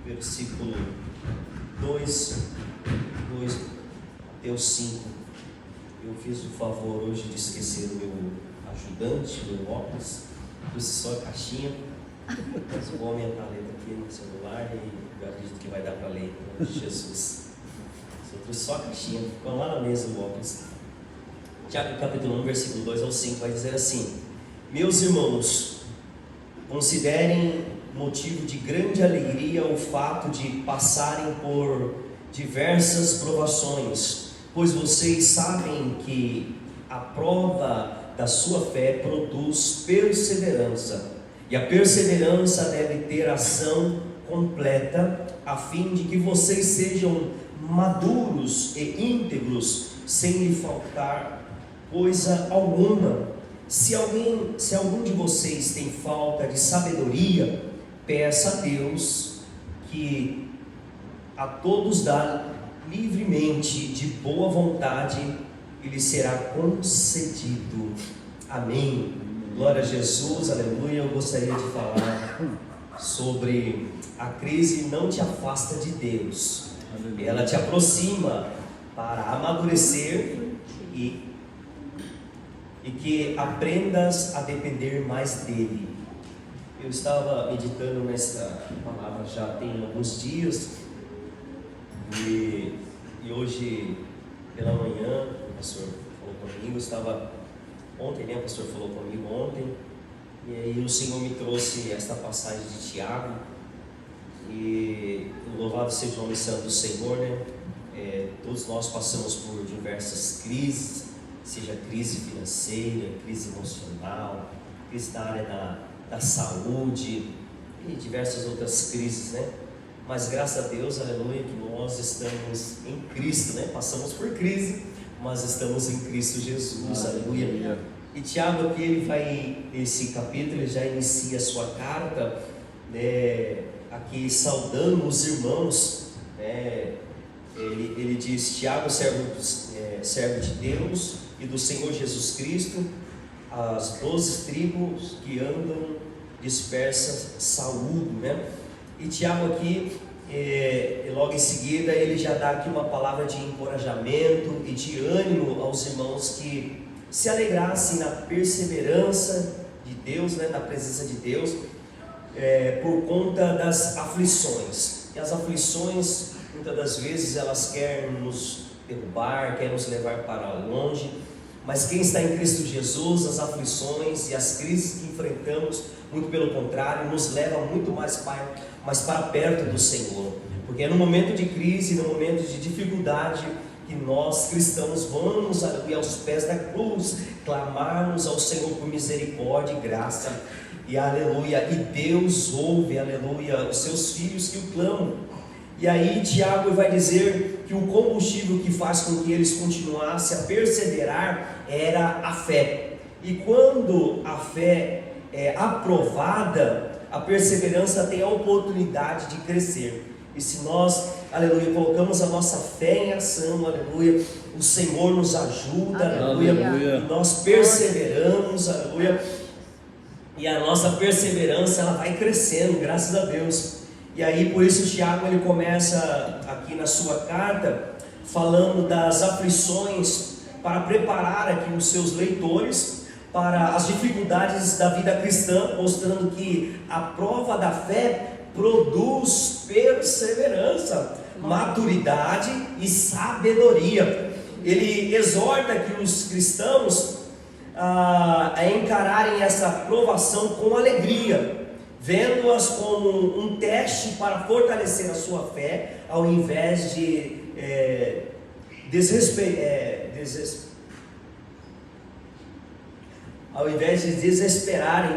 versículo 2 até o 5. Eu fiz o favor hoje de esquecer o meu ajudante, meu óculos, trouxe só a caixinha, mas vou aumentar a letra aqui no celular e eu acredito que vai dar para ler em nome de Jesus. Eu trouxe só a caixinha, ficou lá na mesa o óculos. Tiago capítulo 1, versículo 2 ao 5 vai dizer assim: meus irmãos, considerem motivo de grande alegria o fato de passarem por diversas provações, pois vocês sabem que a prova da sua fé produz perseverança, e a perseverança deve ter ação completa, a fim de que vocês sejam maduros e íntegros, sem lhe faltar coisa alguma. Se algum de vocês tem falta de sabedoria, peça a Deus, que a todos dá livremente, de boa vontade, e lhe será concedido. Amém. Glória a Jesus, aleluia. Eu gostaria de falar sobre a crise não te afasta de Deus, ela te aproxima para amadurecer e que aprendas a depender mais dele. Eu estava meditando nesta palavra já tem alguns dias, e hoje pela manhã o pastor falou comigo, ontem, né, o pastor falou comigo ontem, e aí o Senhor me trouxe esta passagem de Tiago, e louvado seja o nome santo do Senhor, né? Todos nós passamos por diversas crises, seja crise financeira, crise emocional, crise na área da saúde e diversas outras crises, né? Mas graças a Deus, aleluia, que nós estamos em Cristo, né? Passamos por crise, mas estamos em Cristo Jesus, aleluia. E Tiago aqui, esse capítulo, ele já inicia a sua carta, né, aqui saudando os irmãos, né? Ele diz: Tiago, servo de Deus e do Senhor Jesus Cristo, as 12 tribos que andam dispersas, saúdo, né? E Tiago aqui, logo em seguida, ele já dá aqui uma palavra de encorajamento e de ânimo aos irmãos que se alegrassem na perseverança de Deus, né, na presença de Deus, por conta das aflições. E as aflições, muitas das vezes, elas querem nos derrubar, querem nos levar para longe, mas quem está em Cristo Jesus, as aflições e as crises que enfrentamos, muito pelo contrário, nos levam muito mais para perto do Senhor, porque é no momento de crise, no momento de dificuldade, que nós cristãos vamos aos pés da cruz, clamarmos ao Senhor por misericórdia e graça, e aleluia, e Deus ouve, aleluia, os seus filhos que o clamam. E aí Tiago vai dizer que o combustível que faz com que eles continuassem a perseverar era a fé. E quando a fé é aprovada, a perseverança tem a oportunidade de crescer. E se nós, aleluia, colocamos a nossa fé em ação, aleluia, o Senhor nos ajuda, aleluia, e nós perseveramos, aleluia, e a nossa perseverança, ela vai crescendo, graças a Deus. E aí, por isso, Tiago, ele começa aqui na sua carta, falando das aflições, para preparar aqui os seus leitores para as dificuldades da vida cristã, mostrando que a prova da fé produz perseverança, maturidade e sabedoria. Ele exorta aqui os cristãos a encararem essa provação com alegria, vendo-as como um teste para fortalecer a sua fé, ao invés de desesperarem,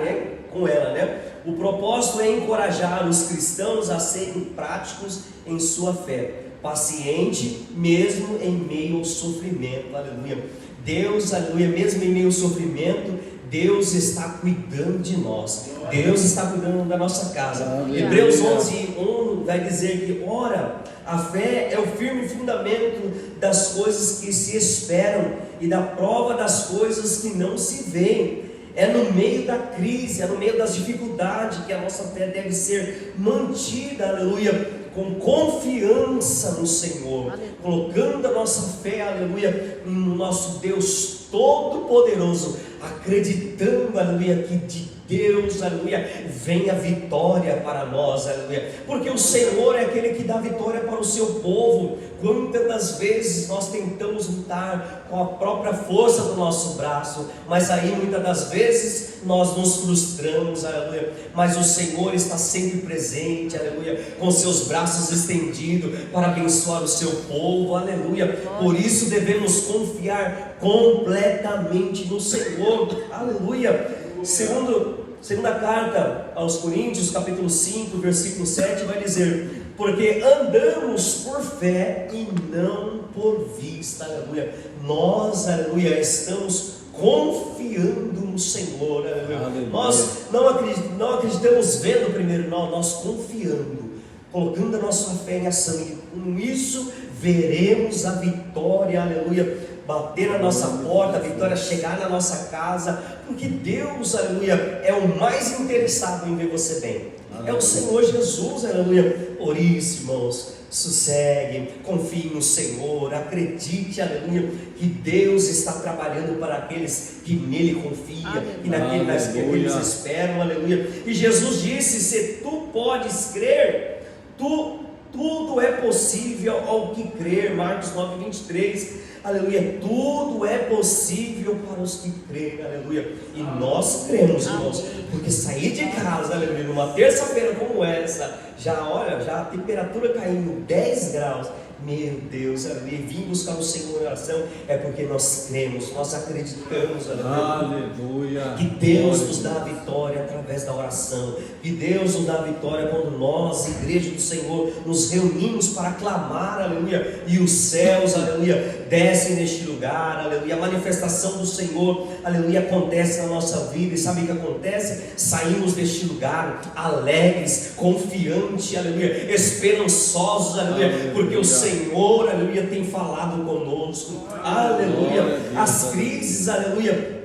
né, com ela, né? O propósito é encorajar os cristãos a serem práticos em sua fé, paciente mesmo em meio ao sofrimento, aleluia. Deus, aleluia, mesmo em meio ao sofrimento, Deus está cuidando de nós, Deus está cuidando da nossa casa. Hebreus 11:1 vai dizer que, ora, a fé é o firme fundamento das coisas que se esperam e da prova das coisas que não se veem. É no meio da crise, é no meio das dificuldades que a nossa fé deve ser mantida, aleluia, com confiança no Senhor, colocando a nossa fé, aleluia, no nosso Deus Todo-Poderoso, acreditando, aleluia, que de Deus, aleluia, vem a vitória para nós, aleluia, porque o Senhor é aquele que dá vitória para o seu povo. Quantas das vezes nós tentamos lutar com a própria força do nosso braço, mas aí muitas das vezes nós nos frustramos, aleluia, mas o Senhor está sempre presente, aleluia, com seus braços estendidos para abençoar o seu povo, aleluia. Por isso devemos confiar completamente no Senhor, aleluia. Segunda carta aos Coríntios, capítulo 5, versículo 7, vai dizer: porque andamos por fé e não por vista, aleluia. Nós, aleluia, estamos confiando no Senhor, aleluia. Aleluia. Nós não acreditamos vendo primeiro, não, nós confiando, colocando a nossa fé em ação, e com isso veremos a vitória, aleluia, bater na nossa porta, a vitória chegar na nossa casa, porque Deus, aleluia, é o mais interessado em ver você bem, aleluia. É o Senhor Jesus, aleluia. Por isso, irmãos, sossegue, confie no Senhor, acredite, aleluia, que Deus está trabalhando para aqueles que nele confiam e naqueles que eles esperam, aleluia. E Jesus disse: se tu podes crer, tudo é possível ao que crer. Marcos 9, 23, aleluia, tudo é possível para os que creem, aleluia. E nós cremos, irmãos, porque sair de casa, aleluia, numa terça-feira como essa, já a temperatura caindo 10 graus, meu Deus, aleluia, vim buscar o Senhor em oração, é porque nós cremos, nós acreditamos, aleluia, que Deus nos dá a vitória através da oração, que Deus nos dá a vitória quando nós, igreja do Senhor, nos reunimos para clamar, aleluia, e os céus, aleluia, descem neste lugar, aleluia, a manifestação do Senhor, aleluia, acontece na nossa vida. E sabe o que acontece? Saímos deste lugar alegres, confiantes, aleluia, esperançosos, aleluia, porque o Senhor, aleluia, tem falado conosco, aleluia. As crises, aleluia,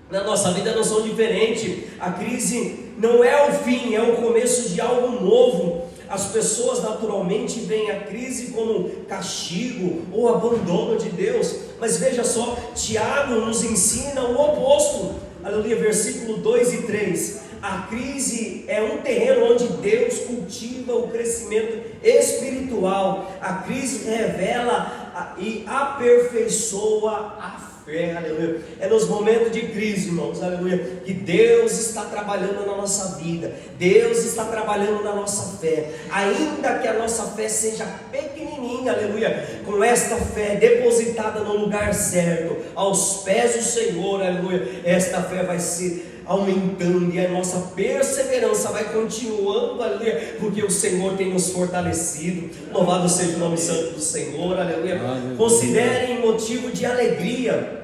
na nossa vida não são diferentes. A crise não é o fim, é o começo de algo novo. As pessoas naturalmente veem a crise como castigo ou abandono de Deus, mas veja só, Tiago nos ensina o oposto, aleluia, versículo 2 e 3, a crise é um terreno onde Deus cultiva o crescimento espiritual, a crise revela e aperfeiçoa a fé, aleluia. É nos momentos de crise, irmãos, aleluia, que Deus está trabalhando na nossa vida, Deus está trabalhando na nossa fé, ainda que a nossa fé seja pequenininha, aleluia, com esta fé depositada no lugar certo, aos pés do Senhor, aleluia, esta fé vai ser aumentando e a nossa perseverança vai continuando, aleluia, porque o Senhor tem nos fortalecido. Louvado seja o nome santo do Senhor, aleluia. Considerem motivo de alegria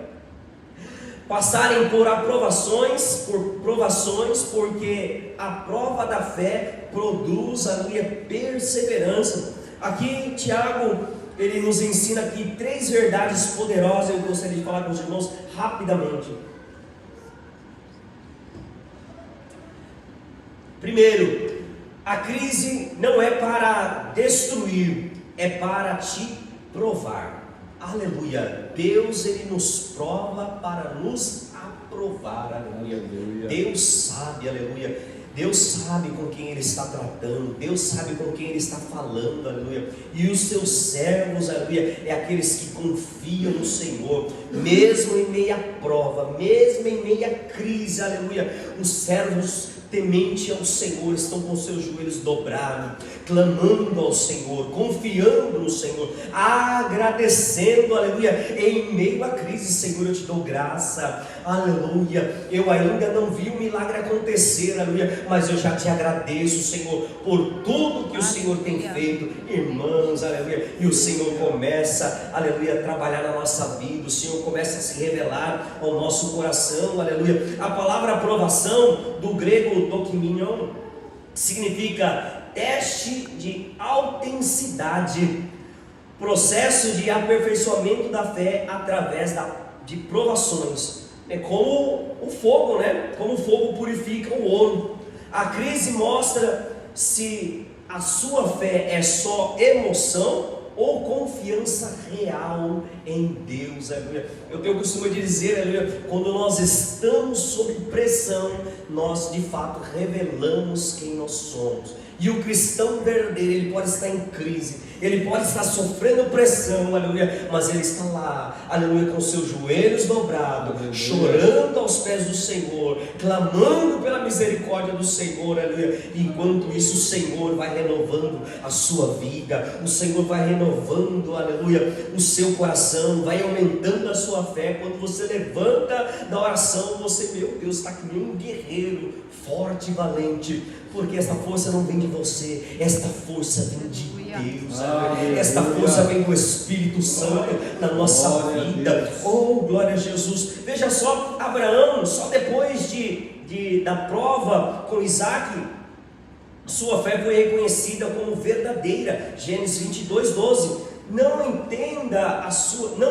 passarem por provações, porque a prova da fé produz, aleluia, perseverança. Aqui Tiago, ele nos ensina aqui 3 verdades poderosas. Eu gostaria de falar com os irmãos rapidamente. Primeiro, a crise não é para destruir, é para te provar. Aleluia. Deus, ele nos prova para nos aprovar. Aleluia. Deus sabe, aleluia. Deus sabe com quem Ele está tratando, Deus sabe com quem Ele está falando, aleluia. E os seus servos, aleluia, é aqueles que confiam no Senhor, mesmo em meia prova, mesmo em meia crise, aleluia. Os servos temente ao Senhor estão com seus joelhos dobrados, clamando ao Senhor, confiando no Senhor, agradecendo, aleluia, em meio à crise. Senhor, eu te dou graça, aleluia. Eu ainda não vi o milagre acontecer, aleluia, mas eu já te agradeço, Senhor, por tudo que o Senhor tem feito, irmãos, aleluia. E o Senhor começa, aleluia, a trabalhar na nossa vida, o Senhor começa a se revelar ao nosso coração, aleluia. A palavra aprovação, do grego dokiminion, significa teste de autenticidade, processo de aperfeiçoamento da fé através de provações. É como o fogo, né? Como o fogo purifica o ouro. A crise mostra se a sua fé é só emoção ou confiança real em Deus? Aleluia. Eu tenho o costume de dizer, aleluia, quando nós estamos sob pressão, nós de fato revelamos quem nós somos. E o cristão verdadeiro, ele pode estar em crise, ele pode estar sofrendo pressão, aleluia, mas ele está lá, aleluia, com seus joelhos dobrados, aleluia, chorando aos pés do Senhor, clamando pela misericórdia do Senhor, aleluia. Enquanto isso, o Senhor vai renovando a sua vida, o Senhor vai renovando, aleluia, o seu coração, vai aumentando a sua fé. Quando você levanta da oração, você, meu Deus, está que nem um guerreiro, forte e valente, porque esta força não vem de você, esta força vem de Deus, esta força vem do Espírito Santo na nossa vida. Oh, glória a Jesus. Veja só, Abraão, só depois da prova com Isaac, sua fé foi reconhecida como verdadeira. Gênesis 22:12. Não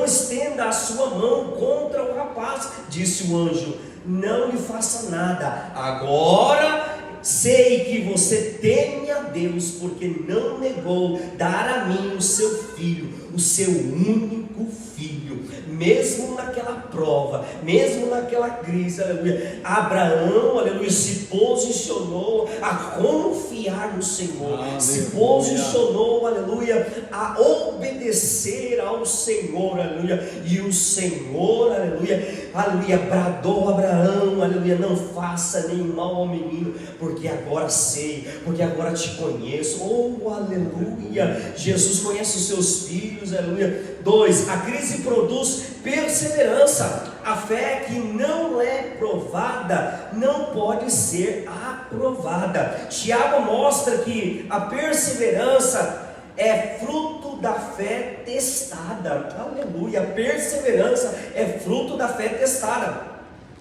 estenda a sua mão contra o rapaz, disse o anjo, não lhe faça nada. Agora sei que você teme a Deus, porque não negou dar a mim o seu filho, o seu único filho. Mesmo naquela prova, mesmo naquela crise, aleluia, Abraão, aleluia, se posicionou a confiar no Senhor, se posicionou, aleluia, a obedecer ao Senhor, aleluia. E o Senhor, aleluia, bradou a Abraão, aleluia, não faça nenhum mal ao menino, porque agora sei, porque agora te conheço. Oh, aleluia, Jesus conhece os seus filhos, aleluia. 2, a crise produz perseverança. A fé que não é provada não pode ser aprovada. Tiago mostra que a perseverança é fruto da fé testada. Aleluia, a perseverança é fruto da fé testada.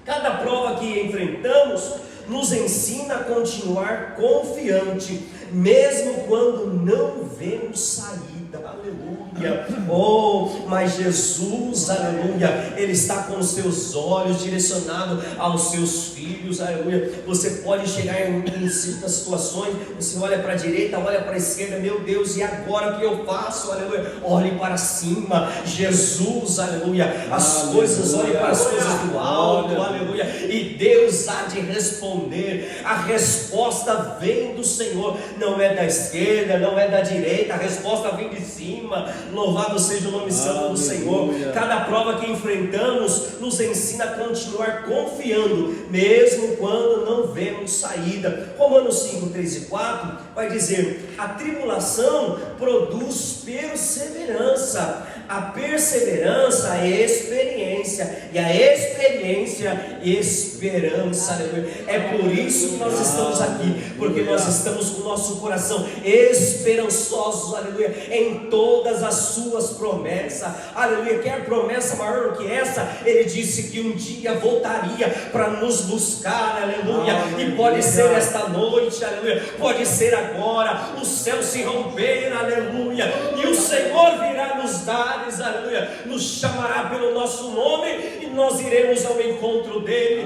Cada prova que enfrentamos nos ensina a continuar confiante, mesmo quando não vemos saída. Aleluia. Oh, mas Jesus, aleluia, Ele está com os seus olhos direcionados aos seus filhos, aleluia. Você pode chegar em certas situações, você olha para a direita, olha para a esquerda, meu Deus, e agora o que eu faço? Aleluia. Olhe para cima, Jesus, aleluia. As coisas, olhe para as coisas do alto, aleluia. E Deus há de responder. A resposta vem do Senhor, não é da esquerda, não é da direita, a resposta vem de cima. Louvado seja o nome santo do Senhor. Cada prova que enfrentamos nos ensina a continuar confiando, mesmo quando não vemos saída. Romanos 5, 3 e 4 vai dizer: a tribulação produz perseverança, a perseverança é experiência, e a experiência esperança. Aleluia. É por isso que nós estamos aqui, porque nós estamos com o nosso coração esperançosos, aleluia, em todas as suas promessas, aleluia. Quer promessa maior do que essa? Ele disse que um dia voltaria para nos buscar, aleluia. E pode ser esta noite, aleluia, pode ser agora, o céu se romper, aleluia, e o Senhor virá nos dar, aleluia, nos chamará pelo nosso nome e nós iremos ao encontro dele.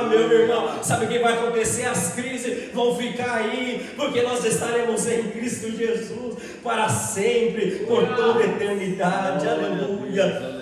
Meu irmão, sabe o que vai acontecer? As crises vão ficar aí, porque nós estaremos em Cristo Jesus para sempre, por toda a eternidade. Aleluia.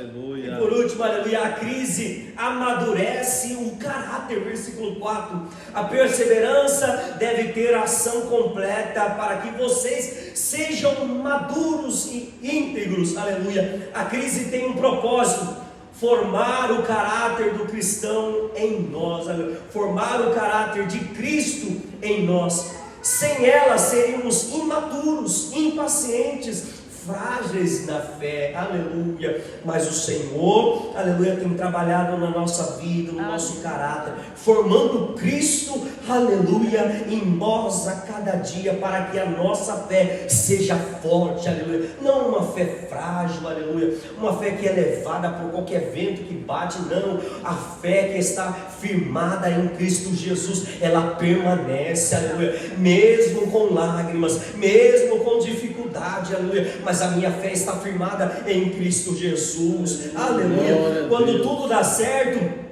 E por último, aleluia, a crise amadurece o caráter. Versículo 4: a perseverança deve ter ação completa para que vocês sejam maduros e íntegros. Aleluia. A crise tem um propósito: formar o caráter do cristão em nós, aleluia. Formar o caráter de Cristo em nós. Sem ela seríamos imaturos, impacientes, frágeis na fé, aleluia. Mas o Senhor, aleluia, tem trabalhado na nossa vida, no nosso caráter, formando Cristo, aleluia, em nós a cada dia, para que a nossa fé seja forte, aleluia. Não uma fé frágil, aleluia, uma fé que é levada por qualquer vento que bate, não. A fé que está firmada em Cristo Jesus, ela permanece, aleluia, mesmo com lágrimas, mesmo com dificuldade, aleluia, mas a minha fé está firmada em Cristo Jesus, aleluia. Quando tudo dá certo,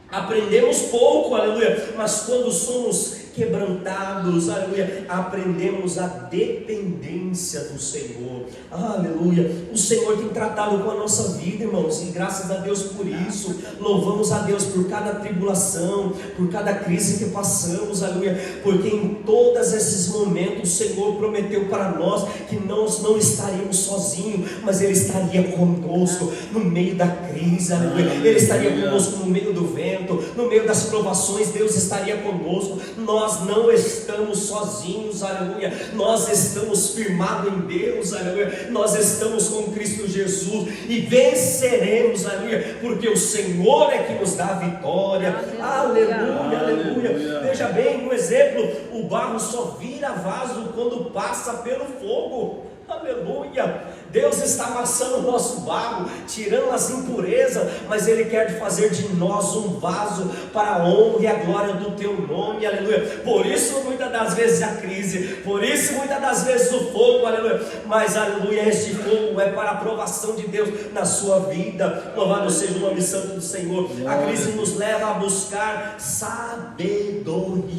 aprendemos pouco, aleluia, mas quando somos quebrantados, aleluia, aprendemos a dependência do Senhor, aleluia. O Senhor tem tratado com a nossa vida, irmãos, e graças a Deus por isso. Louvamos a Deus por cada tribulação, por cada crise que passamos, aleluia, porque em todos esses momentos o Senhor prometeu para nós que nós não estaríamos sozinhos, mas Ele estaria conosco no meio da crise, aleluia. Ele estaria conosco no meio do vento, no meio das provações. Deus estaria conosco. Nós não estamos sozinhos, aleluia. Nós estamos firmados em Deus, aleluia. Nós estamos com Cristo Jesus e venceremos, aleluia, porque o Senhor é que nos dá a vitória, aleluia, aleluia. Veja bem, no exemplo, o barro só vira vaso quando passa pelo fogo, aleluia. Deus está amassando o nosso barro, tirando as impurezas, mas Ele quer fazer de nós um vaso para a honra e a glória do Teu nome, aleluia. Por isso muitas das vezes a crise, por isso muitas das vezes o fogo, aleluia, mas aleluia, este fogo é para a aprovação de Deus na sua vida. Louvado seja o nome santo do Senhor. A crise nos leva a buscar sabedoria,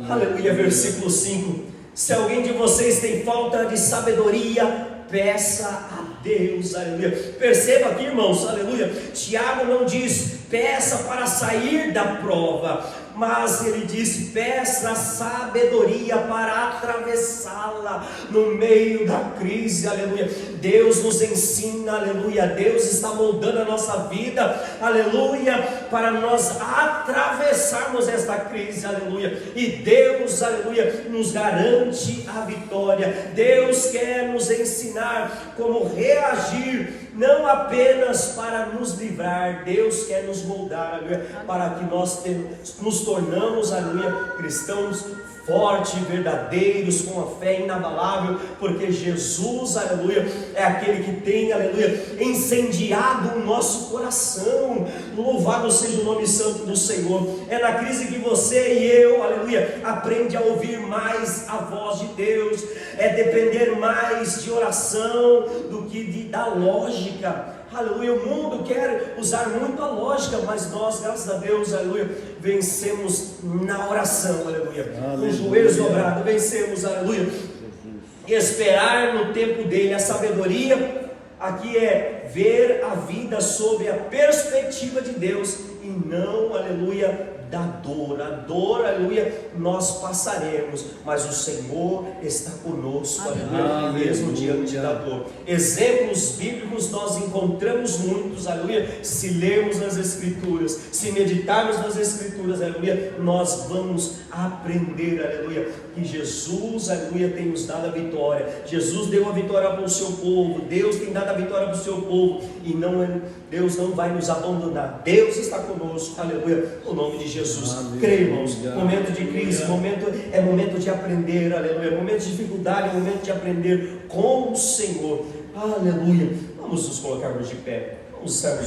aleluia. Versículo 5: se alguém de vocês tem falta de sabedoria, peça a Deus, aleluia. Perceba aqui, irmãos, aleluia, Tiago não diz peça para sair da prova, mas ele disse peça sabedoria para atravessá-la no meio da crise, aleluia. Deus nos ensina, aleluia, Deus está moldando a nossa vida, aleluia, para nós atravessarmos esta crise, aleluia, e Deus, aleluia, nos garante a vitória. Deus quer nos ensinar como reagir, não apenas para nos livrar. Deus quer nos moldar, aleluia, para que nós nos tornamos, aleluia, cristãos fortes, verdadeiros, com a fé inabalável, porque Jesus, aleluia, é aquele que tem, aleluia, incendiado o nosso coração. Louvado seja o nome santo do Senhor. É na crise que você e eu, aleluia, aprende a ouvir mais a voz de Deus, é depender mais de oração do que da lógica. Aleluia, o mundo quer usar muito a lógica, mas nós, graças a Deus, aleluia, vencemos na oração, aleluia, com os joelhos dobrados, vencemos, aleluia, esperar no tempo dele. A sabedoria aqui é ver a vida sob a perspectiva de Deus e não, aleluia, da dor. A dor, aleluia, nós passaremos, mas o Senhor está conosco, aleluia, mesmo diante da dor. Exemplos bíblicos nós encontramos muitos, aleluia. Se lermos nas Escrituras, se meditarmos nas Escrituras, aleluia, nós vamos aprender, aleluia, que Jesus, aleluia, tem nos dado a vitória. Jesus deu a vitória para o seu povo, Deus tem dado a vitória para o seu povo, e Deus não vai nos abandonar. Deus está conosco, aleluia, no nome de Jesus. Creia, irmãos, momento de crise, é momento de aprender, aleluia, momento de dificuldade, é momento de aprender com o Senhor, aleluia. Vamos nos colocarmos de pé, vamos sermos